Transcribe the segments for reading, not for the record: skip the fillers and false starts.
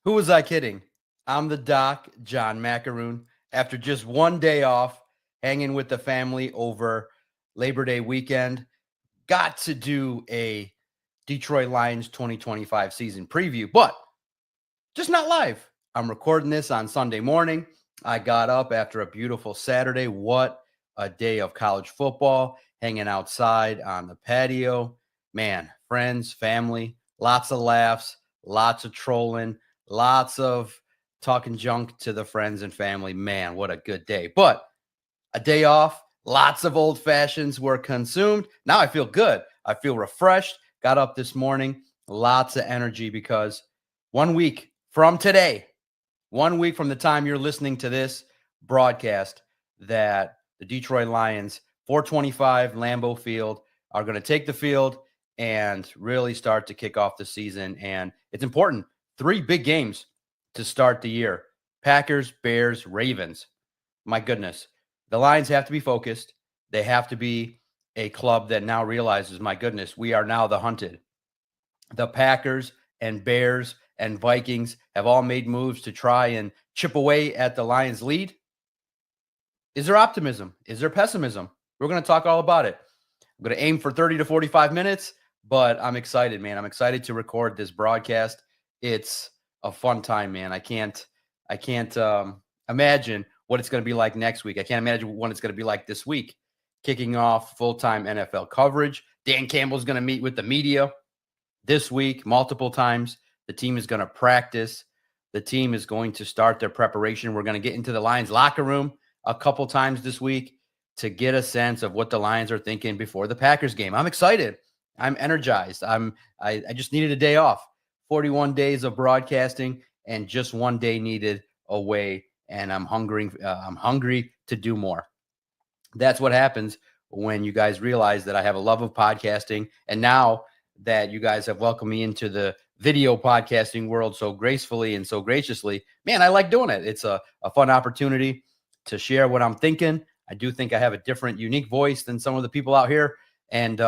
Who was I kidding? I'm the Doc, John Macaroon. After just one day off, hanging with the family over Labor Day weekend, got to do a Detroit Lions 2025 season preview, but just not live. I'm recording this on Sunday morning. I got up after a beautiful Saturday. What a day of college football, hanging outside on the patio. Man, friends, family, lots of laughs, lots of trolling, lots of talking junk to the friends and family. Man, what a good day. But a day off, lots of old fashions were consumed. Now I feel good. I feel refreshed. Got up this morning, lots of energy because 1 week from today, 1 week from the time you're listening to this broadcast, that the Detroit Lions, 425 Lambeau Field, are going to take the field and really start to kick off the season. And it's important. 3 big games to start the year: Packers, Bears, Ravens. My goodness. The Lions have to be focused. They have to be a club that now realizes, my goodness, we are now the hunted. The Packers and Bears and Vikings have all made moves to try and chip away at the Lions' lead. Is there optimism? Is there pessimism? We're going to talk all about it. I'm going to aim for 30 to 45 minutes, but I'm excited, man. I'm excited to record this broadcast. It's a fun time, man. I can't imagine what it's going to be like next week. I can't imagine what it's going to be like this week. Kicking off full-time NFL coverage. Dan Campbell's going to meet with the media this week multiple times. The team is going to practice. The team is going to start their preparation. We're going to get into the Lions locker room a couple times this week to get a sense of what the Lions are thinking before the Packers game. I'm excited. I'm energized. I just needed a day off. 41 days of broadcasting and just 1 day needed away. And I'm hungry to do more. That's what happens when you guys realize that I have a love of podcasting. And now that you guys have welcomed me into the video podcasting world so gracefully and so graciously, man, I like doing it. It's a fun opportunity to share what I'm thinking. I do think I have a different, unique voice than some of the people out here. And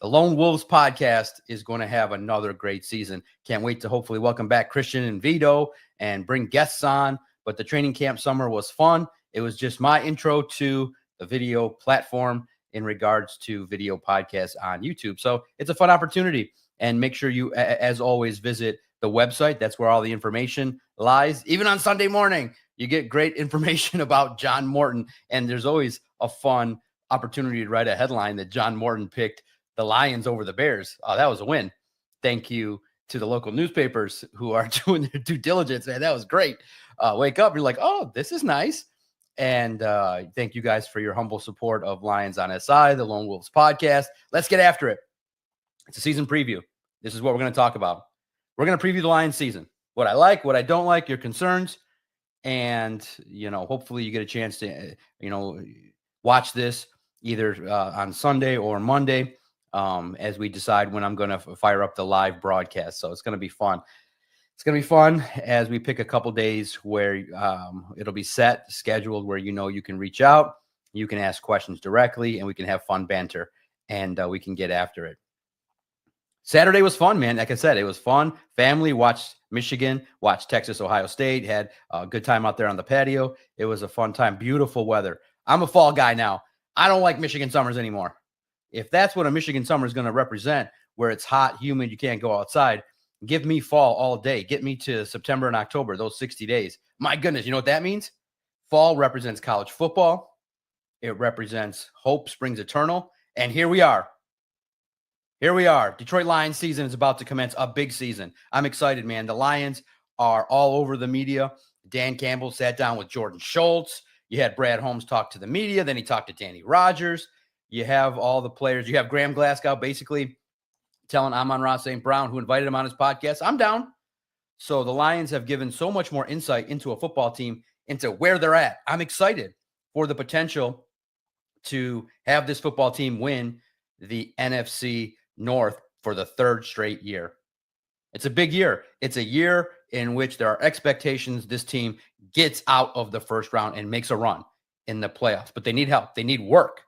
the Lone Wolves podcast is going to have another great season. Can't wait to hopefully welcome back Christian and Vito and bring guests on. But the training camp summer was fun. It was just my intro to the video platform in regards to video podcasts on YouTube. So it's a fun opportunity. And make sure you, as always, visit the website. That's where all the information lies. Even on Sunday morning, you get great information about John Morton. And there's always a fun opportunity to write a headline that John Morton picked the Lions over the Bears. Oh, that was a win. Thank you to the local newspapers who are doing their due diligence, man. That was great. Wake up, you're like, oh, this is nice. And thank you guys for your humble support of Lions on SI, the Lone Wolves podcast. Let's get after it. It's a season preview. This is what we're going to talk about. We're going to preview the Lions season. What I like, what I don't like, your concerns. And, hopefully you get a chance to, watch this either on Sunday or Monday as we decide when I'm going to fire up the live broadcast. So it's going to be fun. It's going to be fun as we pick a couple days where it'll be set, scheduled, where you can reach out, you can ask questions directly, and we can have fun banter, and we can get after it. Saturday was fun, man. Like I said, it was fun. Family watched Michigan, watched Texas, Ohio State, had a good time out there on the patio. It was a fun time. Beautiful weather. I'm a fall guy now. I don't like Michigan summers anymore. If that's what a Michigan summer is going to represent, where it's hot, humid, you can't go outside, give me fall all day. Get me to September and October, those 60 days. My goodness, you know what that means? Fall represents college football. It represents hope springs eternal. And here we are. Here we are. Detroit Lions season is about to commence, a big season. I'm excited, man. The Lions are all over the media. Dan Campbell sat down with Jordan Schultz. You had Brad Holmes talk to the media. Then he talked to Danny Rogers. You have all the players. You have Graham Glasgow basically telling Amon-Ra St. Brown, who invited him on his podcast, I'm down. So the Lions have given so much more insight into a football team, into where they're at. I'm excited for the potential to have this football team win the NFC North for the 3rd straight year. It's a big year. It's a year in which there are expectations this team gets out of the first round and makes a run in the playoffs. But they need help. They need work.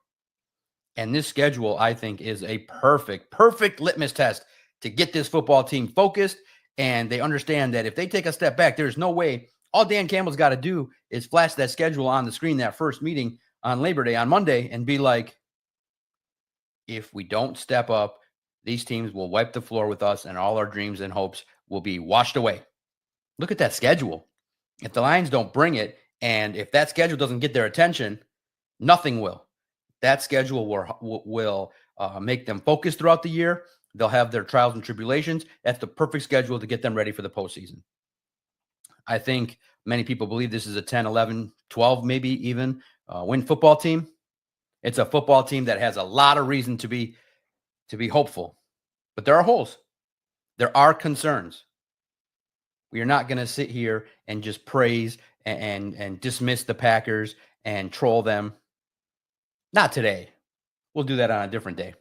And this schedule, I think, is a perfect litmus test to get this football team focused And they understand that if they take a step back, there's no way. All Dan Campbell's got to do is flash that schedule on the screen, that first meeting on Labor Day on Monday, and be like, if we don't step up, these teams will wipe the floor with us and all our dreams and hopes will be washed away. Look at that schedule. If the Lions don't bring it, and if that schedule doesn't get their attention, nothing will. That schedule will make them focus throughout the year. They'll have their trials and tribulations. That's the perfect schedule to get them ready for the postseason. I think many people believe this is a 10, 11, 12, maybe even win football team. It's a football team that has a lot of reason to be hopeful. But there are holes. There are concerns. We are not going to sit here and just praise and dismiss the Packers and troll them. Not today. We'll do that on a different day.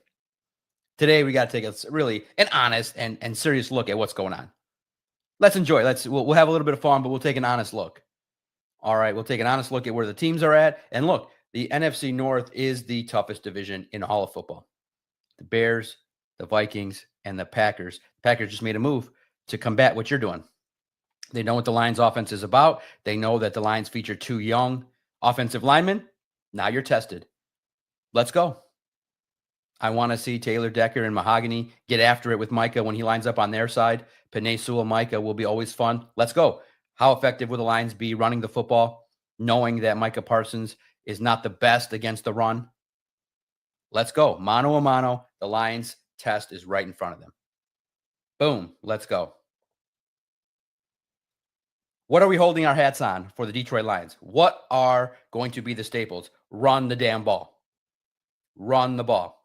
Today, we got to take a really an honest and serious look at what's going on. Let's enjoy. We'll have a little bit of fun, but we'll take an honest look. All right, we'll take an honest look at where the teams are at. And look, the NFC North is the toughest division in all of football. The Bears, the Vikings, and the Packers. The Packers just made a move to combat what you're doing. They know what the Lions offense is about. They know that the Lions feature 2 young offensive linemen. Now you're tested. Let's go. I want to see Taylor Decker and Mahogany get after it with Micah when he lines up on their side. Penei Sewell, Micah will be always fun. Let's go. How effective will the Lions be running the football, knowing that Micah Parsons is not the best against the run? Let's go. Mano a mano. The Lions test is right in front of them. Boom. Let's go. What are we holding our hats on for the Detroit Lions? What are going to be the staples? Run the damn ball. Run the ball.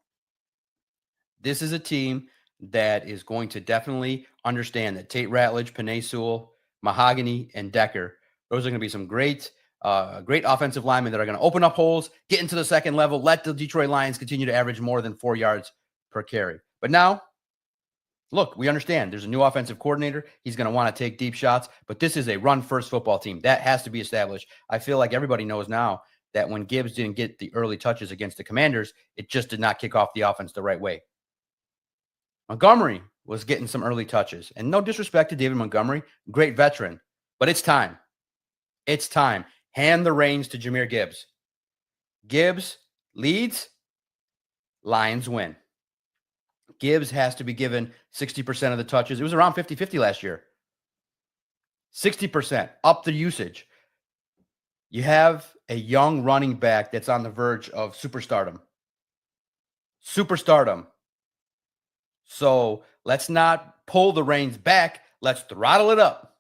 This is a team that is going to definitely understand that Tate Ratledge, Penei Sewell, Mahogany, and Decker, those are going to be some great offensive linemen that are going to open up holes, get into the second level, let the Detroit Lions continue to average more than 4 yards per carry. But now, look, we understand there's a new offensive coordinator. He's going to want to take deep shots, but this is a run-first football team. That has to be established. I feel like everybody knows now that when Gibbs didn't get the early touches against the Commanders, it just did not kick off the offense the right way. Montgomery was getting some early touches. And no disrespect to David Montgomery, great veteran. But it's time. It's time. Hand the reins to Jahmyr Gibbs. Gibbs leads, Lions win. Gibbs has to be given 60% of the touches. It was around 50-50 last year. 60%, up the usage. You have a young running back that's on the verge of superstardom. Superstardom. So let's not pull the reins back. Let's throttle it up.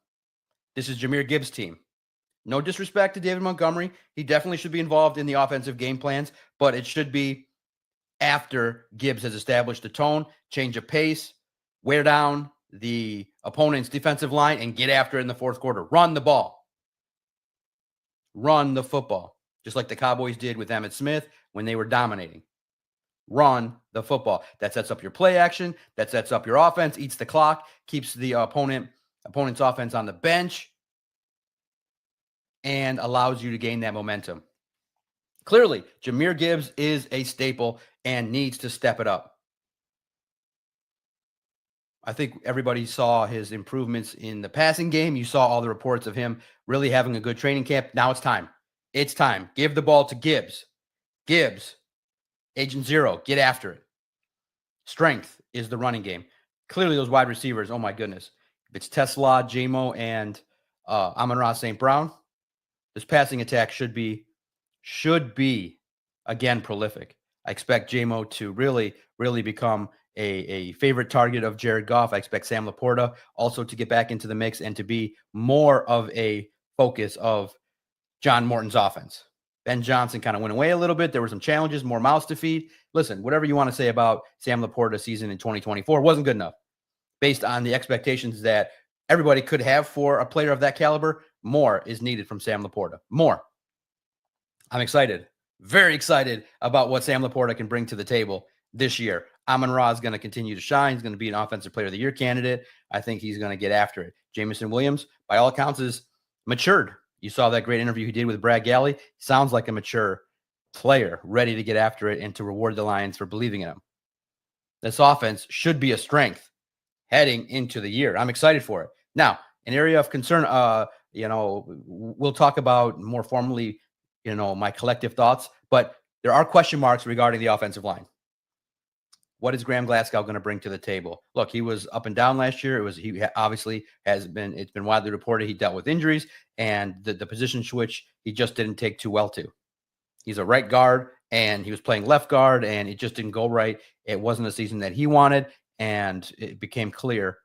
This is Jahmyr Gibbs' team. No disrespect to David Montgomery. He definitely should be involved in the offensive game plans, but it should be after Gibbs has established the tone, change of pace, wear down the opponent's defensive line, and get after it in the fourth quarter. Run the ball. Run the football. Just like the Cowboys did with Emmitt Smith when they were dominating. Run the football. That sets up your play action. That sets up your offense, eats the clock, keeps the opponent's offense on the bench, and allows you to gain that momentum. Clearly, Jahmyr Gibbs is a staple and needs to step it up. I think everybody saw his improvements in the passing game. You saw all the reports of him really having a good training camp. Now it's time. It's time. Give the ball to Gibbs. Gibbs. Agent Zero, get after it. Strength is the running game. Clearly, those wide receivers, oh my goodness. If it's Tesla, J-Mo, and Amon-Ra St. Brown, this passing attack should be, again, prolific. I expect J-Mo to really become a favorite target of Jared Goff. I expect Sam Laporta also to get back into the mix and to be more of a focus of John Morton's offense. Ben Johnson kind of went away a little bit. There were some challenges, more mouths to feed. Listen, whatever you want to say about Sam Laporta's season in 2024 wasn't good enough. Based on the expectations that everybody could have for a player of that caliber, more is needed from Sam Laporta. More. I'm excited, very excited about what Sam Laporta can bring to the table this year. Amon-Ra is going to continue to shine. He's going to be an Offensive Player of the Year candidate. I think he's going to get after it. Jameson Williams, by all accounts, is matured. You saw that great interview he did with Brad Galley. Sounds like a mature player, ready to get after it and to reward the Lions for believing in him. This offense should be a strength. heading into the year. I'm excited for it. Now, an area of concern, we'll talk about more formally, my collective thoughts, but there are question marks regarding the offensive line. What is Graham Glasgow going to bring to the table? Look, he was up and down last year. He obviously it's been widely reported he dealt with injuries, and the position switch he just didn't take too well to. He's a right guard, and he was playing left guard, and it just didn't go right. It wasn't a season that he wanted, and it became clear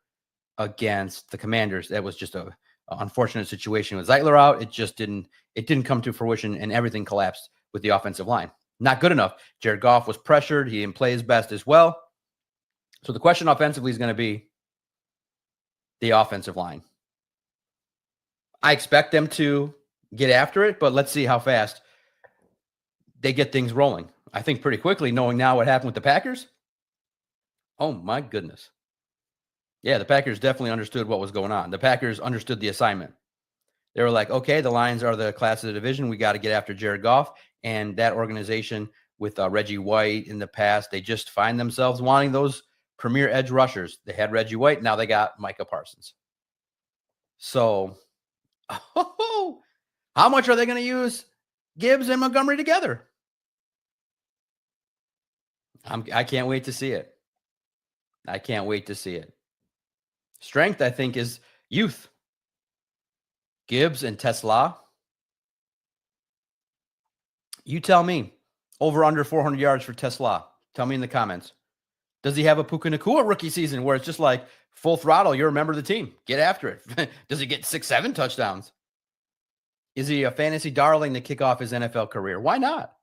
against the Commanders that was just a unfortunate situation with Zeitler out. It didn't come to fruition, and everything collapsed with the offensive line. Not good enough. Jared Goff was pressured. He didn't play his best as well. So the question offensively is going to be the offensive line. I expect them to get after it, but let's see how fast they get things rolling. I think pretty quickly, knowing now what happened with the Packers. Oh, my goodness. Yeah, the Packers definitely understood what was going on. The Packers understood the assignment. They were like, okay, the Lions are the class of the division. We got to get after Jared Goff. And that organization with Reggie White in the past, they just find themselves wanting those premier edge rushers. They had Reggie White. Now they got Micah Parsons. So how much are they going to use Gibbs and Montgomery together? I can't wait to see it. I can't wait to see it. Strength, I think, is youth. Gibbs and Tesla. You tell me. Over under 400 yards for Tesla. Tell me in the comments. Does he have a Puka Nacua rookie season where it's just like full throttle? You're a member of the team. Get after it. Does he get 6-7 touchdowns? Is he a fantasy darling to kick off his NFL career? Why not?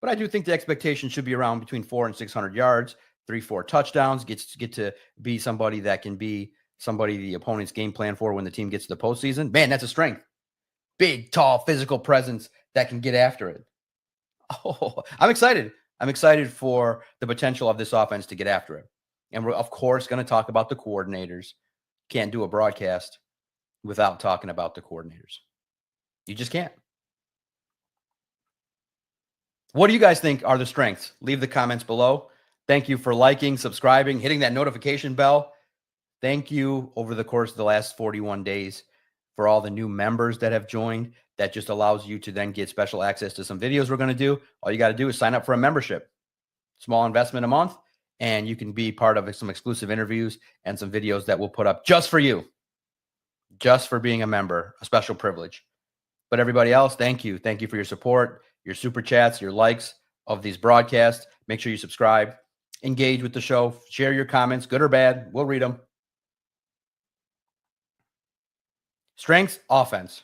But I do think the expectation should be around between 400 and 600 yards, 3-4 touchdowns, get to be somebody that can be somebody the opponent's game plan for when the team gets to the postseason. Man, that's a strength. Big, tall, physical presence that can get after it. Oh, I'm excited. I'm excited for the potential of this offense to get after it. And we're, of course, going to talk about the coordinators. Can't do a broadcast without talking about the coordinators. You just can't. What do you guys think are the strengths? Leave the comments below. Thank you for liking, subscribing, hitting that notification bell. Thank you over the course of the last 41 days for all the new members that have joined. That just allows you to then get special access to some videos we're going to do. All you got to do is sign up for a membership. Small investment a month, and you can be part of some exclusive interviews and some videos that we'll put up just for you. Just for being a member, a special privilege. But everybody else, thank you. Thank you for your support, your super chats, your likes of these broadcasts. Make sure you subscribe, engage with the show, share your comments, good or bad. We'll read them. Strengths, offense.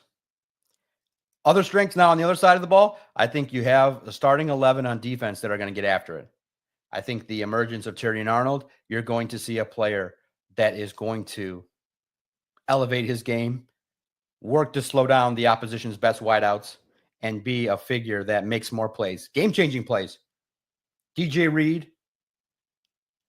Other strengths now on the other side of the ball, I think you have the starting 11 on defense that are going to get after it. I think the emergence of Terrion Arnold, you're going to see a player that is going to elevate his game, work to slow down the opposition's best wideouts, and be a figure that makes more plays, game-changing plays. DJ Reed,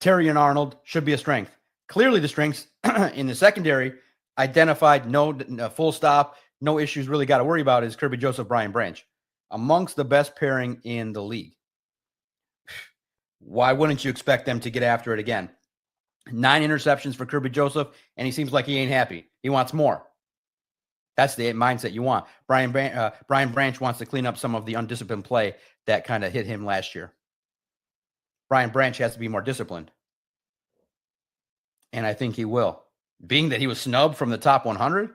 Terrion Arnold should be a strength. Clearly the strengths in the secondary identified, no full stop, no issues really got to worry about is Kerby Joseph, Brian Branch. Amongst the best pairing in the league. Why wouldn't you expect them to get after it again? 9 interceptions for Kerby Joseph, and he seems like he ain't happy. He wants more. That's the mindset you want. Brian Branch wants to clean up some of the undisciplined play that kind of hit him last year. Brian Branch has to be more disciplined. And I think he will. Being that he was snubbed from the top 100,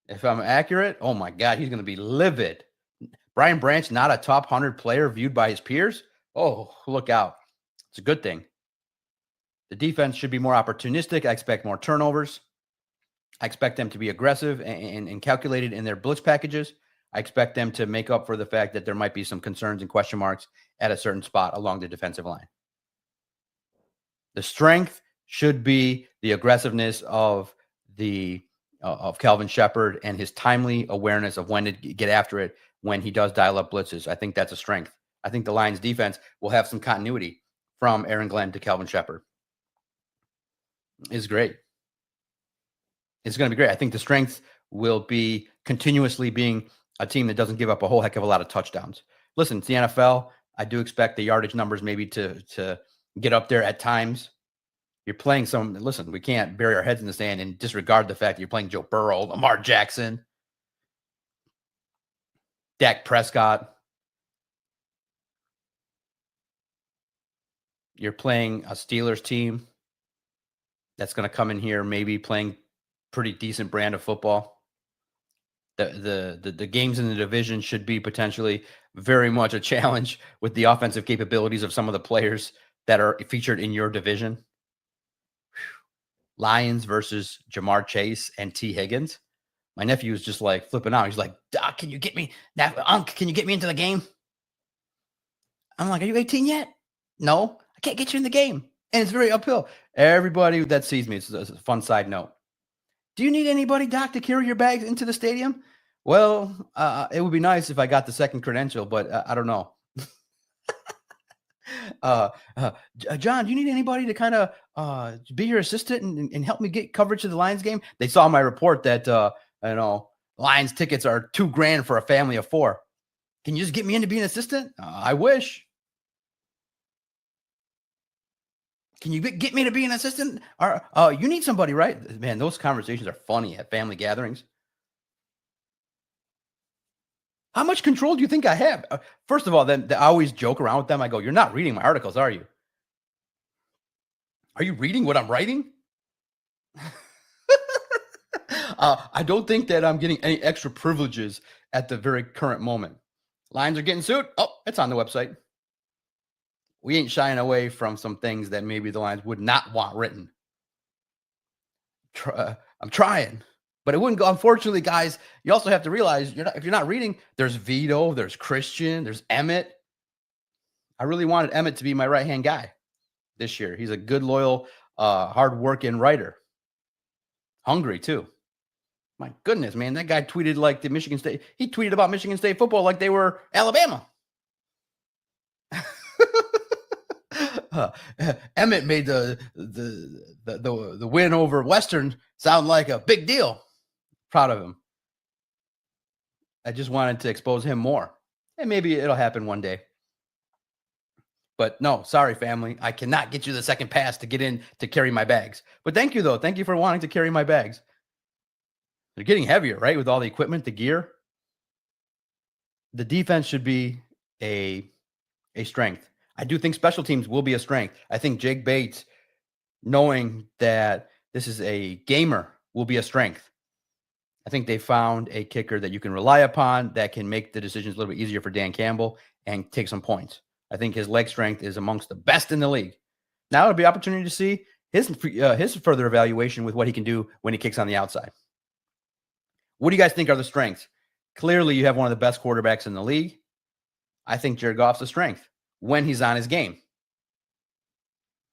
if I'm accurate, oh my God, he's going to be livid. Brian Branch, not a top 100 player viewed by his peers. Oh, look out. It's a good thing. The defense should be more opportunistic. I expect more turnovers. I expect them to be aggressive and calculated in their blitz packages. I expect them to make up for the fact that there might be some concerns and question marks at a certain spot along the defensive line. The strength should be the aggressiveness of Kelvin Shepherd and his timely awareness of when to get after it when he does dial up blitzes. I think that's a strength. I think the Lions defense will have some continuity from Aaron Glenn to Kelvin Shepherd. It's great. It's going to be great. I think the strength will be continuously being a team that doesn't give up a whole heck of a lot of touchdowns. Listen, it's the NFL. I do expect the yardage numbers maybe to get up there at times. You're playing listen, we can't bury our heads in the sand and disregard the fact that you're playing Joe Burrow, Lamar Jackson, Dak Prescott. You're playing a Steelers team that's going to come in here maybe playing pretty decent brand of football. The games in the division should be potentially very much a challenge with the offensive capabilities of some of the players that are featured in your division. Lions versus Jamar Chase and T. Higgins. My nephew is just like flipping out. He's like, Doc, can you get me can you get me into the game? I'm like, are you 18 yet? No, I can't get you in the game. And it's very uphill. Everybody that sees me, it's a fun side note. Do you need anybody, Doc, to carry your bags into the stadium? Well, it would be nice if I got the second credential, but I don't know. John, do you need anybody to kind of be your assistant and help me get coverage of the Lions game? They saw my report that Lions tickets are $2,000 for a family of 4. Can you just get me in to be an assistant? I wish. Can you get me to be an assistant? Or you need somebody, right? Man, those conversations are funny at family gatherings. How much control do you think I have? First of all, then I always joke around with them. I go, "You're not reading my articles, are you? Are you reading what I'm writing?" I don't think that I'm getting any extra privileges at the very current moment. Lions are getting sued. Oh, it's on the website. We ain't shying away from some things that maybe the Lions would not want written. I'm trying, but it wouldn't go. Unfortunately, guys, you also have to realize if you're not reading, there's Vito, there's Christian, there's Emmett. I really wanted Emmett to be my right-hand guy this year. He's a good, loyal, hard-working writer. Hungry, too. My goodness, man, that guy tweeted like the Michigan State. He tweeted about Michigan State football like they were Alabama. Emmett made the win over Western sound like a big deal. Proud of him. I just wanted to expose him more. And maybe it'll happen one day. But no, sorry, family. I cannot get you the second pass to get in to carry my bags. But thank you, though. Thank you for wanting to carry my bags. They're getting heavier, right? With all the equipment, the gear. The defense should be a strength. I do think special teams will be a strength. I think Jake Bates, knowing that this is a gamer, will be a strength. I think they found a kicker that you can rely upon that can make the decisions a little bit easier for Dan Campbell and take some points. I think his leg strength is amongst the best in the league. Now it'll be an opportunity to see his further evaluation with what he can do when he kicks on the outside. What do you guys think are the strengths? Clearly, you have one of the best quarterbacks in the league. I think Jared Goff's a strength when he's on his game.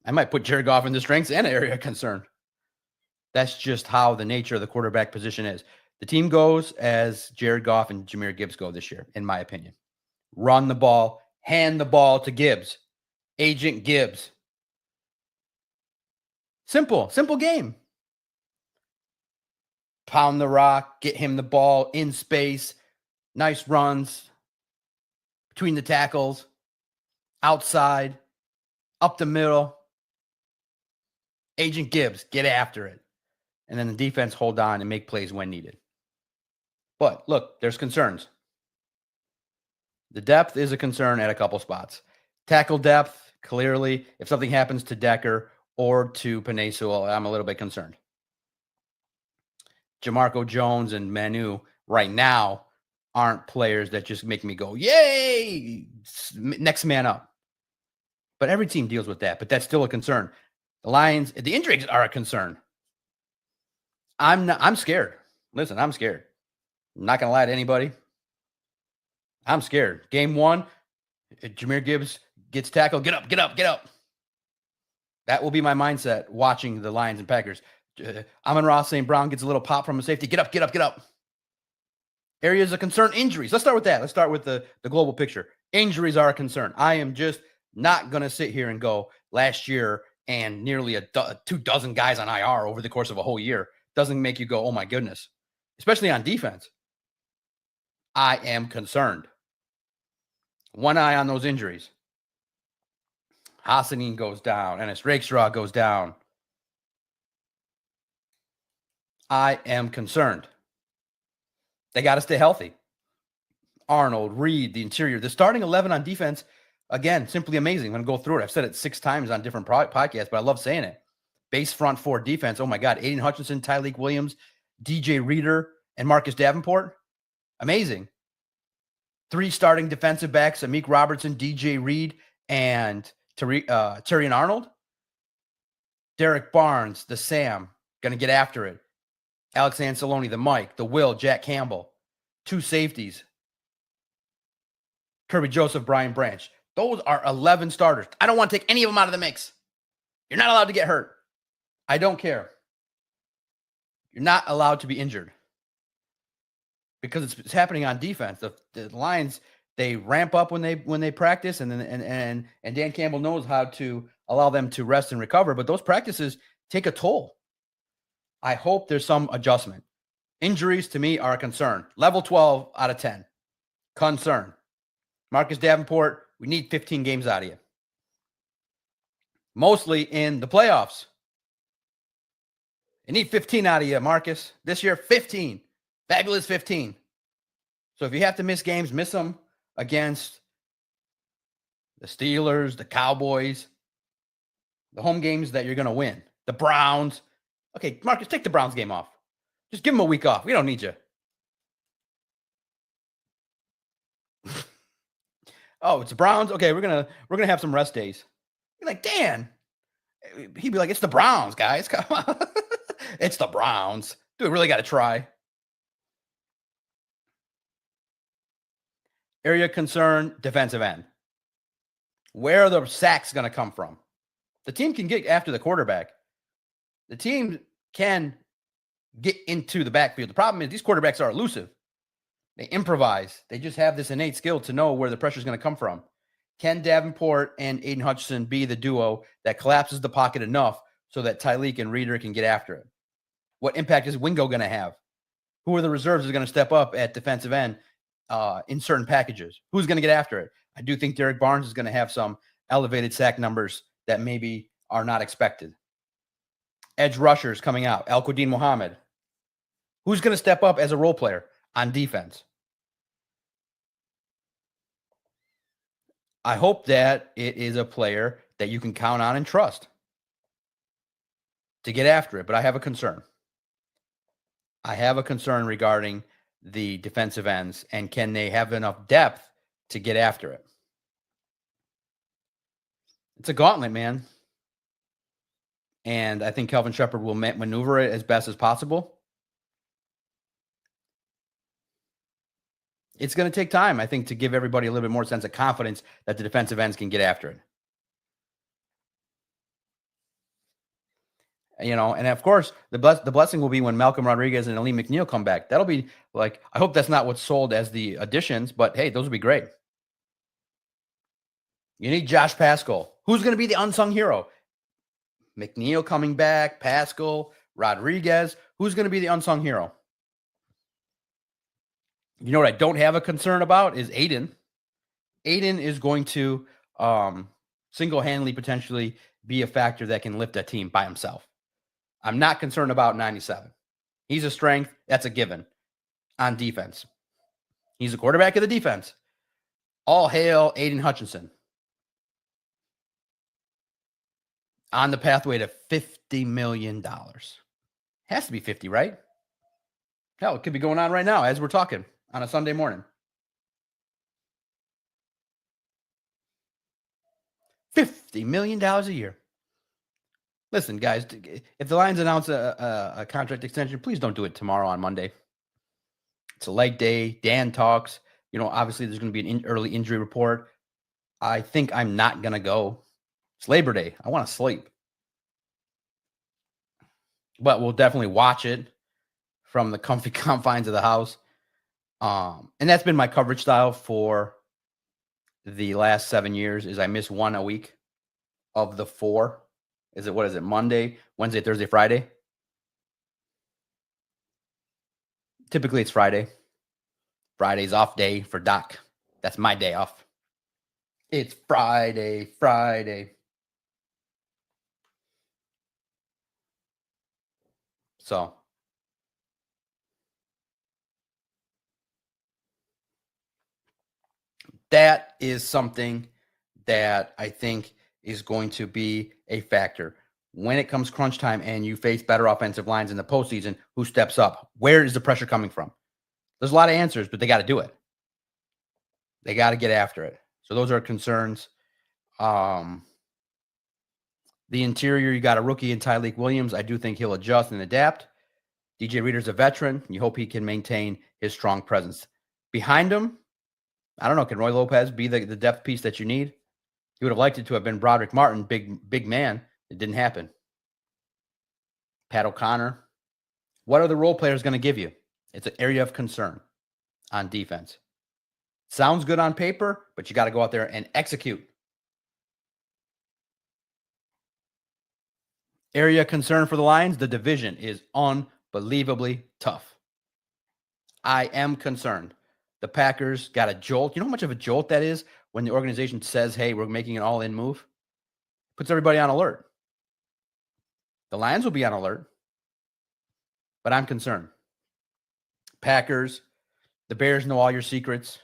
I might put Jared Goff in the strengths and area of concern. That's just how the nature of the quarterback position is. The team goes as Jared Goff and Jahmyr Gibbs go this year, in my opinion. Run the ball, hand the ball to Gibbs. Agent Gibbs. Simple game. Pound the rock, get him the ball in space, nice runs between the tackles, outside, up the middle. Agent Gibbs, get after it. And then the defense hold on and make plays when needed. But look, there's concerns. The depth is a concern at a couple spots. Tackle depth, clearly, if something happens to Decker or to Penei Sewell, I'm a little bit concerned. Jamarco Jones and Manu right now aren't players that just make me go, yay, next man up. But every team deals with that, but that's still a concern. The Lions, the injuries are a concern. I'm scared. Listen, I'm scared. I'm not going to lie to anybody. I'm scared. Game 1, Jahmyr Gibbs gets tackled. Get up. That will be my mindset watching the Lions and Packers. Amon-Ra St. Brown gets a little pop from a safety. Get up. Areas of concern, injuries. Let's start with that. Let's start with the global picture. Injuries are a concern. I am just not going to sit here and go last year and nearly 24 guys on IR over the course of a whole year. Doesn't make you go, oh my goodness, especially on defense. I am concerned. One eye on those injuries. Hassanin goes down. Ennis Rakestraw goes down. I am concerned. They got to stay healthy. Arnold, Reed, the interior, the starting 11 on defense, again, simply amazing. I'm going to go through it. I've said it 6 times on different podcasts, but I love saying it. Base front 4 defense. Oh my God. Aiden Hutchinson, Tyleik Williams, DJ Reader, and Marcus Davenport. Amazing. 3 starting defensive backs, Amik Robertson, DJ Reed, and Terrion Arnold. Derek Barnes, the Sam, going to get after it. Alex Anceloni, the Mike, the Will, Jack Campbell. 2 safeties. Kirby Joseph, Brian Branch. Those are 11 starters. I don't want to take any of them out of the mix. You're not allowed to get hurt. I don't care. You're not allowed to be injured. Because it's happening on defense. The Lions, they ramp up when they practice, and Dan Campbell knows how to allow them to rest and recover. But those practices take a toll. I hope there's some adjustment. Injuries to me are a concern. Level 12 out of 10. Concern. Marcus Davenport, we need 15 games out of you. Mostly in the playoffs. You need 15 out of you, Marcus. This year, 15. Fabulous 15. So if you have to miss games, miss them against the Steelers, the Cowboys, the home games that you're going to win. The Browns. Okay, Marcus, take the Browns game off. Just give them a week off. We don't need you. Oh, it's the Browns? Okay, we're gonna have some rest days. You're like, Dan. He'd be like, it's the Browns, guys. Come on. It's the Browns. Dude, we really got to try. Area concern, defensive end. Where are the sacks going to come from? The team can get after the quarterback. The team can get into the backfield. The problem is these quarterbacks are elusive. They improvise. They just have this innate skill to know where the pressure is going to come from. Can Davenport and Aiden Hutchinson be the duo that collapses the pocket enough so that Tyleik and Reader can get after it? What impact is Wingo going to have? Who are the reserves that are going to step up at defensive end in certain packages? Who's going to get after it? I do think Derek Barnes is going to have some elevated sack numbers that maybe are not expected. Edge rushers coming out. Al-Quadin Muhammad. Who's going to step up as a role player on defense? I hope that it is a player that you can count on and trust to get after it, but I have a concern. I have a concern regarding the defensive ends, and can they have enough depth to get after it? It's a gauntlet, man. And I think Kelvin Sheppard will maneuver it as best as possible. It's going to take time, I think, to give everybody a little bit more sense of confidence that the defensive ends can get after it. You know, and of course, the blessing will be when Malcolm Rodriguez and Alim McNeil come back. That'll be like, I hope that's not what's sold as the additions, but hey, those would be great. You need Josh Paschal. Who's going to be the unsung hero? McNeil coming back, Paschal, Rodriguez. Who's going to be the unsung hero? You know what I don't have a concern about is Aiden. Aiden is going to single-handedly potentially be a factor that can lift a team by himself. I'm not concerned about 97. He's a strength. That's a given on defense. He's a quarterback of the defense. All hail Aiden Hutchinson. On the pathway to $50 million. Has to be 50, right? Hell, it could be going on right now as we're talking on a Sunday morning. $50 million a year. Listen, guys, if the Lions announce a contract extension, please don't do it tomorrow on Monday. It's a light day. Dan talks. You know, obviously there's going to be an early injury report. I think I'm not going to go. It's Labor Day. I want to sleep. But we'll definitely watch it from the comfy confines of the house. And that's been my coverage style for the last 7 years is I miss one a week of the 4. What is it? Monday, Wednesday, Thursday, Friday? Typically it's Friday. Friday's off day for Doc. That's my day off. It's Friday. So That is something that I think is going to be a factor. When it comes crunch time and you face better offensive lines in the postseason, who steps up? Where is the pressure coming from? There's a lot of answers, but they got to do it. They got to get after it. So those are concerns. The interior, you got a rookie in Tyleik Williams. I do think he'll adjust and adapt. DJ Reader's a veteran. You hope he can maintain his strong presence. Behind him, I don't know, can Roy Lopez be the depth piece that you need? You would have liked it to have been Broderick Martin, big man. It didn't happen. Pat O'Connor. What are the role players going to give you? It's an area of concern on defense. Sounds good on paper, but you got to go out there and execute. Area of concern for the Lions, the division is unbelievably tough. I am concerned. The Packers got a jolt. You know how much of a jolt that is when the organization says, hey, we're making an all-in move? Puts everybody on alert. The Lions will be on alert, but I'm concerned. Packers, the Bears know all your secrets.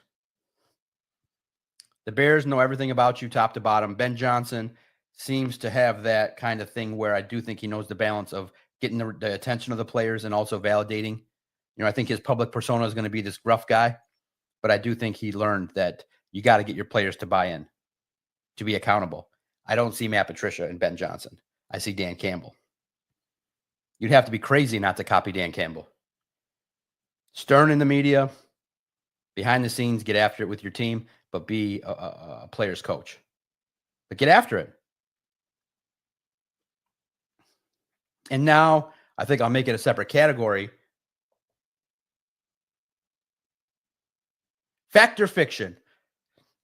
The Bears know everything about you top to bottom. Ben Johnson seems to have that kind of thing where I do think he knows the balance of getting the attention of the players and also validating. You know, I think his public persona is going to be this gruff guy, but I do think he learned that you got to get your players to buy in, to be accountable. I don't see Matt Patricia and Ben Johnson. I see Dan Campbell. You'd have to be crazy not to copy Dan Campbell. Stern in the media, behind the scenes, get after it with your team, but be a player's coach. But get after it. And now I think I'll make it a separate category. Fact or fiction?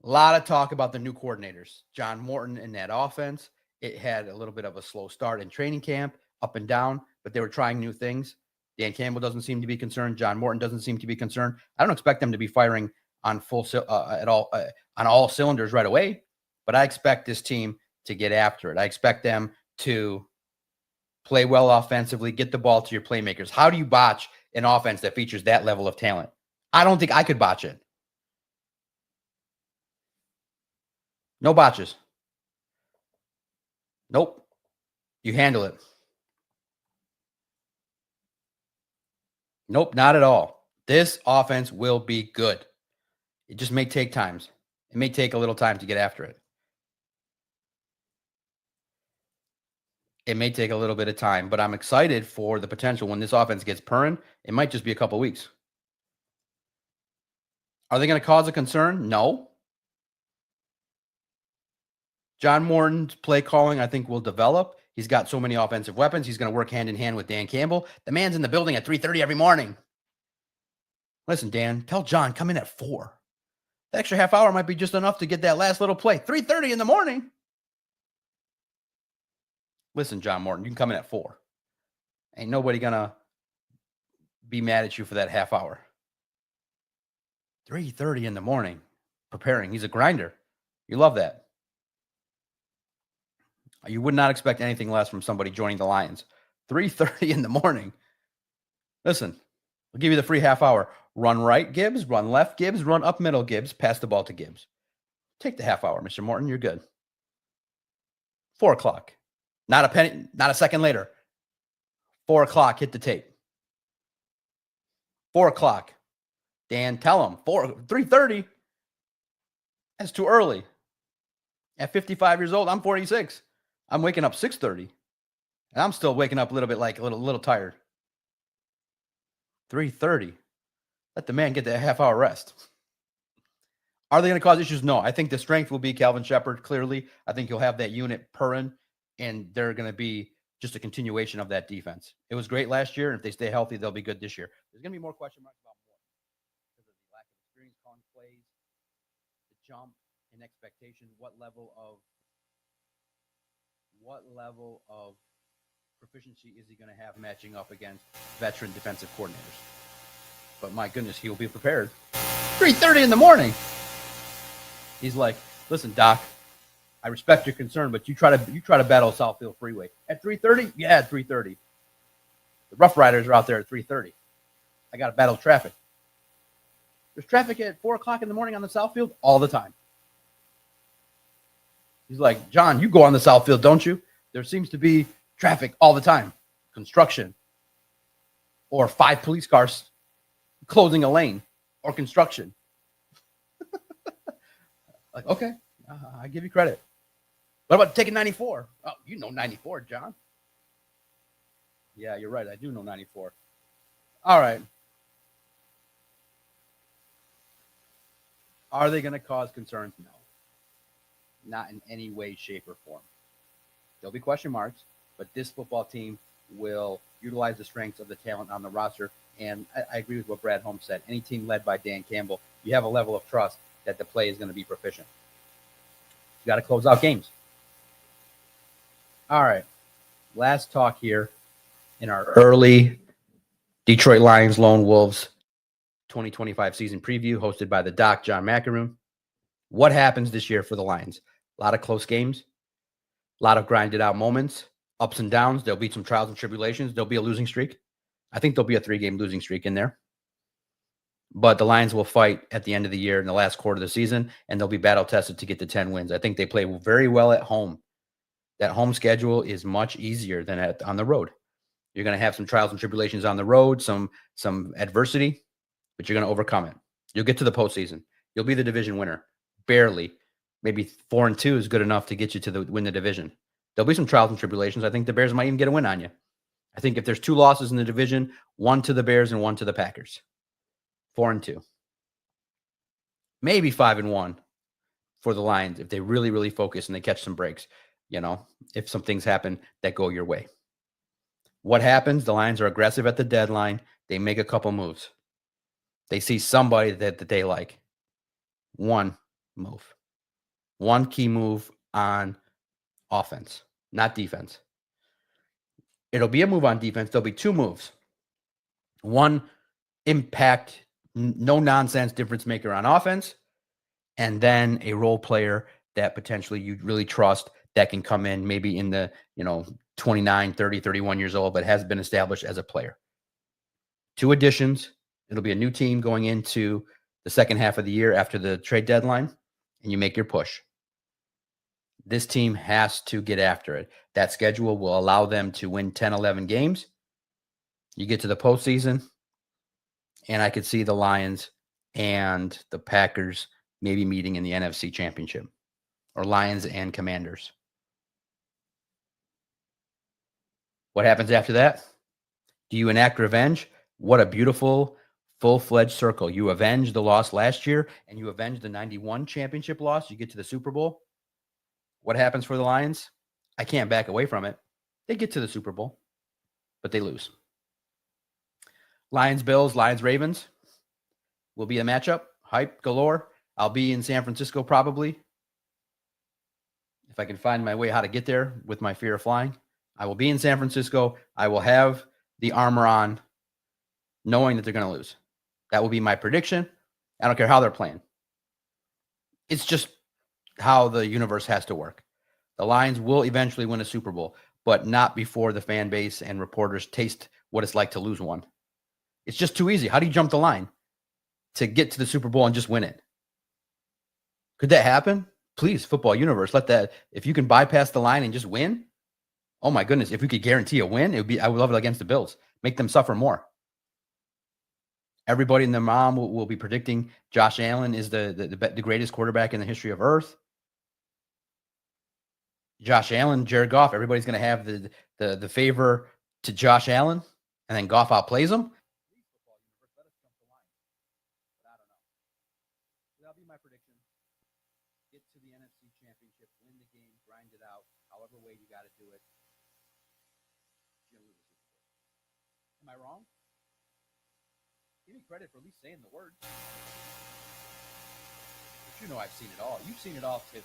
A lot of talk about the new coordinators. John Morton in that offense. It had a little bit of a slow start in training camp, up and down, but they were trying new things. Dan Campbell doesn't seem to be concerned. John Morton doesn't seem to be concerned. I don't expect them to be firing on on all cylinders right away, but I expect this team to get after it. I expect them to play well offensively, get the ball to your playmakers. How do you botch an offense that features that level of talent? I don't think I could botch it. No botches. Nope. You handle it. Nope, not at all. This offense will be good. It just may take times. It may take a little time to get after it. It may take a little bit of time, but I'm excited for the potential when this offense gets purring. It might just be a couple weeks. Are they going to cause a concern? No. John Morton's play calling, I think, will develop. He's got so many offensive weapons. He's going to work hand in hand with Dan Campbell. The man's in the building at 3:30 every morning. Listen, Dan, tell John, come in at 4. The extra half hour might be just enough to get that last little play. 3:30 in the morning. Listen, John Morton, you can come in at 4. Ain't nobody going to be mad at you for that half hour. 3:30 in the morning, preparing. He's a grinder. You love that. You would not expect anything less from somebody joining the Lions. 3:30 in the morning. Listen, we'll give you the free half hour. Run right, Gibbs. Run left, Gibbs. Run up middle, Gibbs. Pass the ball to Gibbs. Take the half hour, Mr. Morton. You're good. 4 o'clock. Not a penny, not a second later. 4 o'clock, hit the tape. 4 o'clock. Dan, tell him. 3:30. That's too early. At 55 years old, I'm 46. I'm waking up 6:30. And I'm still waking up a little bit like a little tired. 3:30. Let the man get that half hour rest. Are they going to cause issues? No. I think the strength will be Calvin Shepard, clearly. I think you'll have that unit purring, and they're going to be just a continuation of that defense. It was great last year, and if they stay healthy, they'll be good this year. There's going to be more question marks about more because of the lack of experience calling plays, the jump in expectation, what level of proficiency is he going to have matching up against veteran defensive coordinators? But my goodness, he'll be prepared. 3:30 in the morning. He's like, listen, Doc, I respect your concern, but you try to battle Southfield Freeway at 3:30. Yeah, at 3:30. The Rough Riders are out there at 3:30. I got to battle traffic. There's traffic at 4 o'clock in the morning on the Southfield all the time. He's like, John, you go on the Southfield, don't you? There seems to be traffic all the time. Construction. Or 5 police cars closing a lane. Or construction. Like, okay, I give you credit. What about taking 94? Oh, you know 94, John. Yeah, you're right. I do know 94. All right. Are they going to cause concerns? No. Not in any way, shape, or form. There'll be question marks, but this football team will utilize the strengths of the talent on the roster. And I agree with what Brad Holmes said. Any team led by Dan Campbell, you have a level of trust that the play is going to be proficient. You got to close out games. All right. Last talk here in our early Detroit Lions Lone Wolves 2025 season preview hosted by the Doc, John McEnroe. What happens this year for the Lions? A lot of close games, a lot of grinded out moments, ups and downs. There'll be some trials and tribulations. There'll be a losing streak. I think there'll be a 3-game losing streak in there. But the Lions will fight at the end of the year in the last quarter of the season, and they'll be battle tested to get to 10 wins. I think they play very well at home. That home schedule is much easier than on the road. You're going to have some trials and tribulations on the road, some adversity, but you're going to overcome it. You'll get to the postseason. You'll be the division winner. Barely. Maybe 4-2 is good enough to get you to win the division. There'll be some trials and tribulations. I think the Bears might even get a win on you. I think if there's 2 losses in the division, 1 to the Bears and 1 to the Packers. 4-2. Maybe 5-1 for the Lions if they really, really focus and they catch some breaks. You know, if some things happen that go your way. What happens? The Lions are aggressive at the deadline. They make a couple moves. They see somebody that they like. One move. One key move on offense, not defense. It'll be a move on defense. There'll be 2 moves. One impact, no nonsense difference maker on offense, and then a role player that potentially you really trust that can come in maybe in the, 29, 30, 31 years old, but has been established as a player. 2 additions. It'll be a new team going into the second half of the year after the trade deadline, and you make your push. This team has to get after it. That schedule will allow them to win 10, 11 games. You get to the postseason, and I could see the Lions and the Packers maybe meeting in the NFC Championship, or Lions and Commanders. What happens after that? Do you enact revenge? What a beautiful, full-fledged circle. You avenge the loss last year, and you avenge the 91 championship loss. You get to the Super Bowl. What happens for the Lions? I can't back away from it. They get to the Super Bowl, but they lose. Lions-Bills, Lions-Ravens will be a matchup. Hype galore. I'll be in San Francisco probably. If I can find my way how to get there with my fear of flying. I will be in San Francisco. I will have the armor on, knowing that they're going to lose. That will be my prediction. I don't care how they're playing. It's just how the universe has to work. The Lions will eventually win a Super Bowl, but not before the fan base and reporters taste what it's like to lose one. It's just too easy. How do you jump the line to get to the Super Bowl and just win it? Could that happen? Please, football universe, let that. If you can bypass the line and just win, oh my goodness! If we could guarantee a win, it would be. I would love it against the Bills. Make them suffer more. Everybody and their mom will be predicting Josh Allen is the greatest quarterback in the history of Earth. Josh Allen, Jared Goff, everybody's going to have the favor to Josh Allen, and then Goff outplays him. That'll be my prediction. Get to the NFC Championship, win the game, grind it out, however way you got to do it. You'll lose the Super Bowl. Am I wrong? Give me credit for at least saying the words. But you know I've seen it all. You've seen it all too.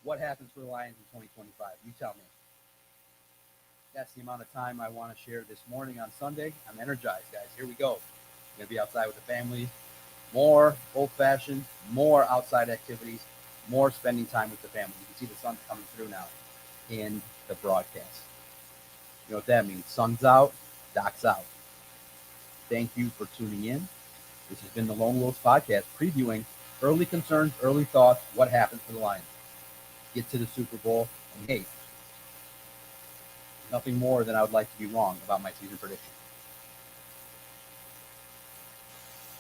What happens for the Lions in 2025? You tell me. That's the amount of time I want to share this morning on Sunday. I'm energized, guys. Here we go. I'm going to be outside with the family. More old-fashioned, more outside activities, more spending time with the family. You can see the sun coming through now in the broadcast. You know what that means. Sun's out, Doc's out. Thank you for tuning in. This has been the Lone Wolves Podcast, previewing early concerns, early thoughts, what happened for the Lions. Get to the Super Bowl, and hey, nothing more than I would like to be wrong about my season prediction.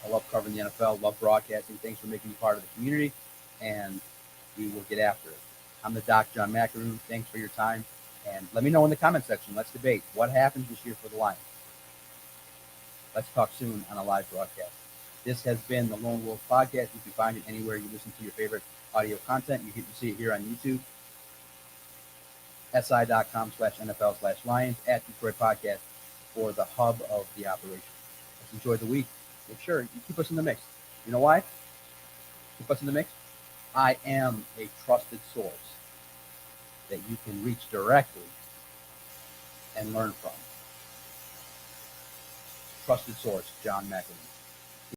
I love covering the NFL, love broadcasting. Thanks for making me part of the community, and we will get after it. I'm the Doc, John McAroon. Thanks for your time, and let me know in the comment section. Let's debate what happens this year for the Lions. Let's talk soon on a live broadcast. This has been the Lone Wolf Podcast. You can find it anywhere you listen to your favorite audio content. You can see it here on YouTube. si.com/NFL/Lions at Detroit Podcast for the hub of the operation. Let's enjoy the week. Make sure you keep us in the mix. You know why? Keep us in the mix. I am a trusted source that you can reach directly and learn from. Trusted source, John McAvoy.